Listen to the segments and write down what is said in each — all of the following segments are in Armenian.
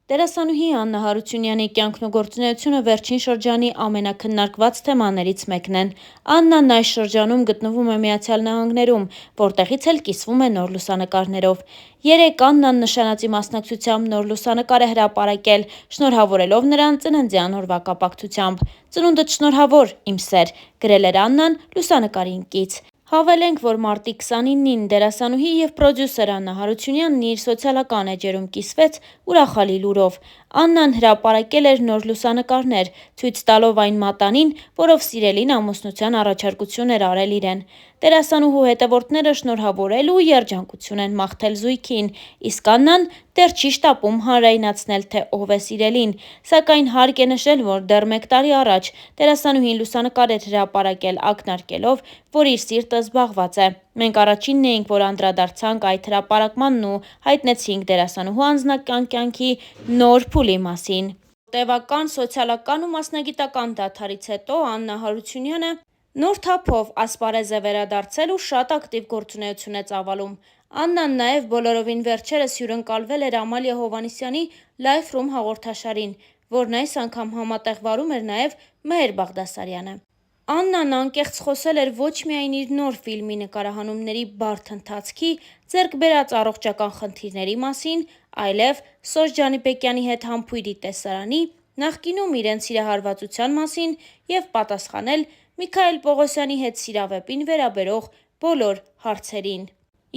Դերասանուհի Աննա Հարությունյանի կյանքն ու գործունեությունը վերջին շրջանի ամենաքննարկված թեմաներից մեկն են։ Աննան այս շրջանում գտնվում է Միացյալ Նահանգներում, որտեղից էլ կիսվում է նոր լուսանկարներով։ Երեկ Աննան նշանածի մասնակցությամբ նոր լուսանկար է հրապարակել, շնորհավորելով նրան ծննդյան օրվա կապակցությամբ։ «Ծնունդդ շնորհավոր, իմ սեր», գրել էր Աննան լուսանկարին կից։ Հավելենք, որ մարտի 29-ին դերասանուհի և պրոդյուսեր Աննա Հարությունյանն իր սոցիալական էջերում կիսվեց ուրախալի լուրով։ Աննան հրապարակել էր նոր լուսանկարներ, ցույց տալով այն մատանին, որով սիրելին ամուսնության առաջարկություն էր արել իրեն։ Դերասանուհու հետևորդները շնորհավորել ու երջանկություն են մաղթել զույգին, իսկ Աննան դեռ չի շտապում հանրայնացնել, թե ով է սիրելին, սակայն հարկ է նշել, որ դեռ 1 տարի առաջ դերասանուհին լուսանկար էր հրապարակել ակնարկելով, որ իր սիրտը զբաղված է։ Մենք առաջինն էինք, որ անդրադարձանք այդ հրապարակմանն ու հայտնեցինք դերասանուհու անձնական կյանքի նոր փուլի մասին։ Տևական սոցիալական ու մասնագիտական դադարից հետո Աննա Հարությունյանը նոր թափով ասպարեզ է վերադարձել ու շատ ակտիվ գործունեություն է ծավալում։ Աննան նաև բոլորովին վերջերս հյուրընկալվել էր Ամալիա Հովհաննիսյանի Life Room հաղորդաշարին, որն այս անգամ համատեղ վարում էր նաև Մեհեր Բաղդասարյանը։ Աննան անկեղծ խոսել էր ոչ միայն իր նոր ֆիլմի նկարահանումների բարդ ընթացքի, ձեռք բերած առողջական խնդիրների մասին, այլև Սոս Ջանիբեկյանի հետ համբույրի տեսարանի, նախկինում իրենց սիրահարվածության մասին և պատասխանել Միքայել Պողոսյանի հետ սիրավեպին վերաբերող բոլոր հարցերին։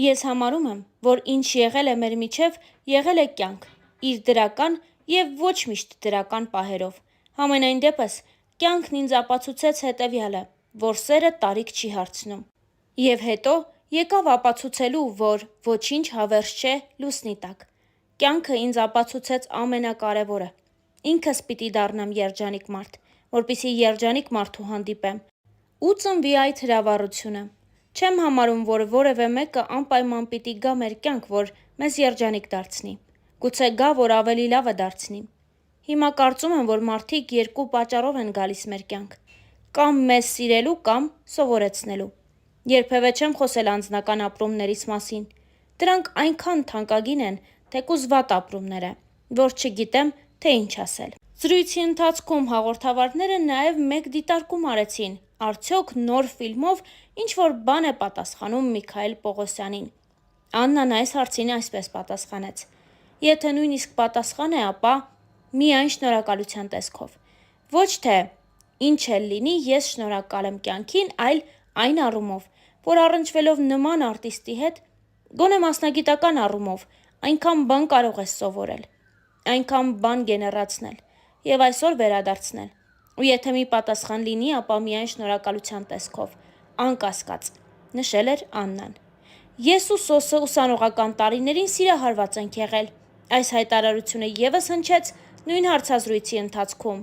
«Ես համարում եմ, որ ինչ եղել է մեր միջև, եղել է կյանք՝ իր դրական և ոչ միշտ դրական պահերով։ Համենայն դեպս, կյանքն ինձ ապացուցեց հետևյալը, որ սերը տարիք չի հարցնում։ Եվ հետո եկավ ապացուցելու, որ ոչինչ հավերժ չէ լուսնի տակ։ Կյանքը ինձ ապացուցեց ամենակարևորը. ինքս պիտի դառնամ երջանիկ մարդ, որպեսզի երջանիկ մարդու հանդիպեմ ու ծնվի այդ հրավառությունը։ Չեմ համարում, որ որևէ մեկը անպայման պիտի գա մեր կյանք, որ մեզ երջանիկ դարձնի։ Գուցե գա, որ ավելի լավը դարձնի։ Հիմա կարծում եմ, որ մարդիկ երկու պատճառով են գալիս մեր կյանք. կամ մեզ սիրելու, կամ սովորեցնելու։ Երբևէ չեմ խոսել անձնական ապրումներիս մասին։ Դրանք այնքան թանկագին են, թեկուզ վատ ապրումներ է, որ չգիտեմ, թե ինչ ասել։ Զրույցի ընթացքում հաղորդավարները նաև մեկ դիտարկում արեցին՝ արդյոք նոր ֆիլմով ինչ-որ բան է պատասխանում Միքայել Պողոսյանին։ Աննան այս հարցին այսպես պատասխանեց. «Եթե նույնիսկ պատասխան է, ապա միայն շնորհակալության տեսքով։ Ոչ թե ինչ էլ լինի, ես շնորհակալ եմ կյանքին, այլ այն առումով, որ առնչվելով նման արտիստի հետ, գոնե մասնագիտական առումով, այնքան բան կարող ես սովորել, այնքան բան գեներացնել և այսօր վերադարձնել։ Ու եթե մի պատասխան լինի, ապա միայն շնորհակալության տեսքով, անկասկած», նշել էր Աննան։ «Ես ու Սոսը ուսանողական տարիներին սիրահարված ենք եղել», այս հայտարարությունը ևս հնչեց նույն հարցազրույցի ընթացքում։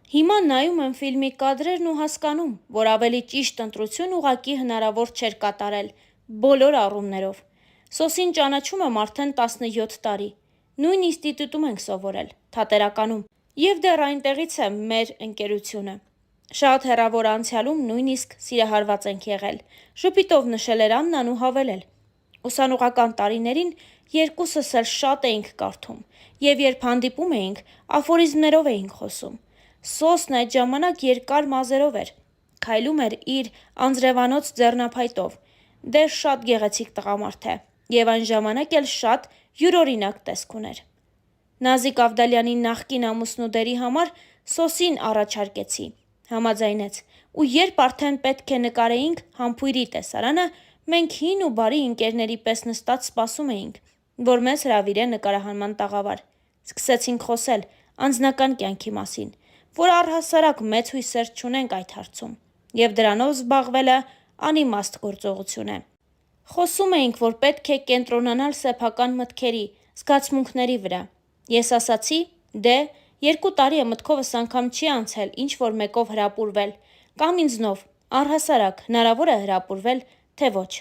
Հիմա նայում եմ ֆիլմի կադրերն ու հասկանում, որ ավելի ճիշտ ընտրություն ուղղակի հնարավոր չէր կատարել բոլոր առումներով։ Սոսին ճանաչում եմ արդեն 17 տարի։ Նույն ինստիտուտում ենք սովորել՝ Թատերականում։ Եվ դեռ այնտեղից է մեր ընկերությունը։ Շատ հեռավոր անցյալում նույնիսկ սիրահարված ենք եղել», ժպիտով նշել էր Աննան ու հավելել. «Ուսանողական տարիներին երկուսս էլ շատ էինք կարդում, և երբ հանդիպում էինք, աֆորիզմներով էինք խոսում։ Սոսն այդ ժամանակ երկար մազերով էր, քայլում էր իր անձրևանոց ձեռնափայտով։ Դե շատ գեղեցիկ տղամարդ է, և այն ժամանակ էլ շատ յուրօրինակ տեսք ուներ։ Նազիկ Ավդալյանի նախկին ամուսնու դերի համար Սոսին առաջարկեցի, համաձայնեց, ու երբ արդեն պետք է նկարեինք համբույրի տեսարանը, մենք հին ու բարի ընկերների պես նստած սպասում էինք, որ մեզ հրավիրե նկարահանման տաղավար։ Սկսեցինք խոսել անձնական կյանքի մասին, որ առհասարակ մեծ հույսեր չունենք այդ հարցում, և դրանով զբաղվելը անիմաստ գործողություն է։ Խոսում էինք, որ պետք է կենտրոնանալ սեփական մտքերի, զգացմունքների վրա։ Ես ասացի՝ դե, 2 տարի է մտքովս անգամ չի անցել ինչ-որ մեկով հրապուրվել, կամ ինձնով, առհասարակ, հնարավոր է հրապուրվել, թե ոչ։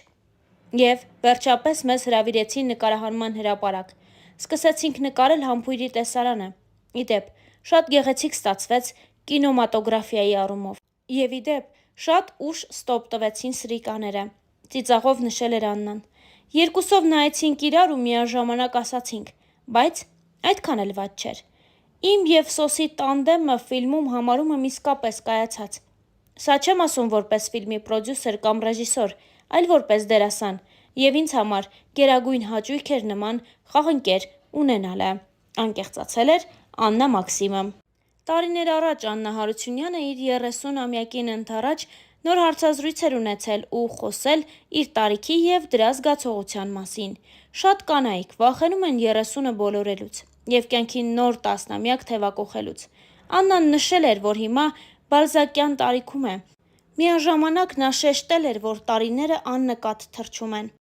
Եվ վերջապես մեզ հրավիրեցին նկարահանման հրապարակ։ Սկսեցինք նկարել համբույրի տեսարանը։ Ի դեպ, շատ գեղեցիկ ստացվեց կինեմատոգրաֆիայի առումով։ Եվ ի դեպ, շատ ուշ ստոպ տվեցին սրիկաները», ծիծաղով նշել էր Աննան։ «Երկուսով նայեցինք իրար ու միաժամանակ ասացինք՝ բայց Այդքան էլ վատ չէր։ Իմ և Սոսի տանդեմը ֆիլմում համարում եմ իսկապես կայացած։ Սա չեմ ասում որպես ֆիլմի պրոդյուսեր կամ ռեժիսոր, այլ որպես դերասան, և ինձ համար գերագույն հաճույք էր նման խաղընկեր ունենալը, անկեղծացել էր Աննա Մաքսիմը։ Տարիներ առաջ Աննա Հարությունյանը իր 30-ամյակին ընդառաջ նոր հարցազրույց էր ունեցել ու խոսել իր տարիքի և դրա զգացողության մասին։ Շատ կանայք վախենում են 30-ը բոլորելուց և կյանքի նոր տասնամյակ թևակոխելուց։ Աննան նշել էր, որ հիմա բալզակյան տարիքում է։ Միաժամանակ նա շեշտել էր, որ տարիները աննկատ թռչում են։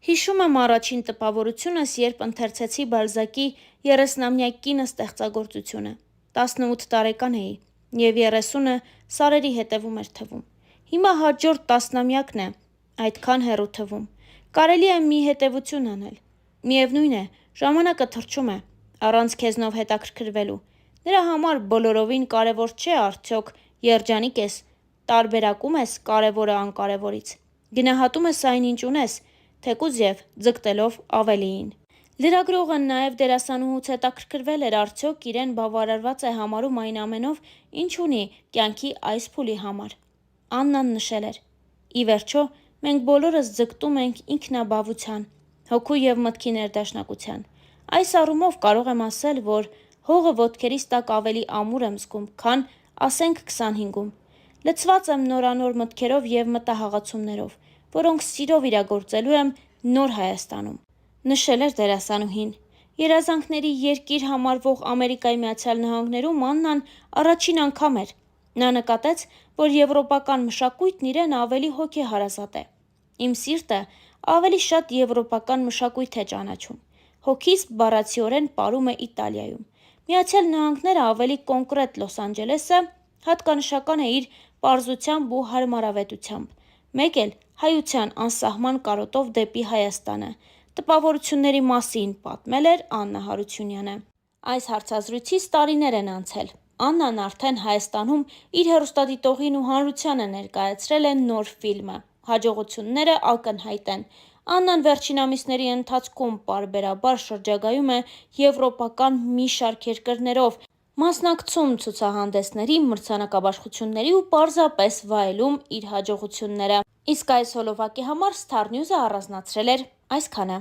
Հիշում եմ առաջին տպավորությունս, երբ ընթերցեցի Բալզակի 30-ամյակ կինը ստեղծագործությունը։ 18 տարեկան էի, և 30-ը սարերի հետևում էր թվում։ Հիմա հաջորդ տասնամյակն է այդքան հեռու թվում։ Կարելի է մի հետևություն անել։ Միևնույն է, ժամանակը թռչում է, առանց քեզնով հետաքրքրվելու։ Նրա համար բոլորովին կարևոր չէ արդյոք երջանիկ ես, տարբերակում ես կարևորը անկարևորից, գնահատում ես այն, ինչ ունես, թեկուզ և ձգտելով ավելիին։ Լրագրողը նաև դերասանուհուց հետաքրքրվել էր արդյոք իրեն բավարարված է համարում այն ամենով, ինչ ունի կյանքի այս փուլի համար։ Աննան նշել էր. «Ի վերջո, մենք բոլորս ձգտում ենք ինքնաբավության, հոգու և մտքի ներդաշնակության։ Այս առումով կարող եմ ասել, որ հողը ոտքերիս տակ ավելի ամուր եմ զգում, քան, ասենք, 25-ում։ Լցված եմ նորանոր մտքերով և մտահաղացումներով, որոնք սիրով իրագործելու եմ նոր Հայաստանում», նշել էր դերասանուհին։ Երազանքների երկիր համարվող Ամերիկայի Միացյալ Նահանգներում Աննան առաջին անգամ էր։ Նա նկատեց, որ եվրոպական մշակույթն իրեն ավելի հոգեհարազատ է։ Իմ սիրտը ավելի շատ եվրոպական մշակույթ է ճանաչում։ Հոգիս բառացիորեն պարում է Իտալիայում։ Միացյալ Նահանգները, ավելի կոնկրետ Լոս Անջելեսը, հատկանշական է իր պարզությամբ ու հարմարավետությամբ, մեկ էլ հայության անսահման կարոտով դեպի Հայաստանը, տպավորությունների մասին պատմել էր Աննա Հարությունյանը։ Այս հարցազրույցից տարիներ են անցել։ Աննան արդեն Հայաստանում իր հեռուստադիտողին ու հանրությանը ներկայացրել է նոր ֆիլմը։ Հաջողությունները ակնհայտ են։ Աննան վերջին ամիսների ընթացքում պարբերաբար շրջագայում է եվրոպական մի շարք երկրներով, մասնակցում ցուցահանդեսների, մրցանակաբաշխությունների ու պարզապես վայելում իր հաջողությունները։ Իսկ այս հոլովակի համար Star News-ը առանձնացրել էր այսքանը։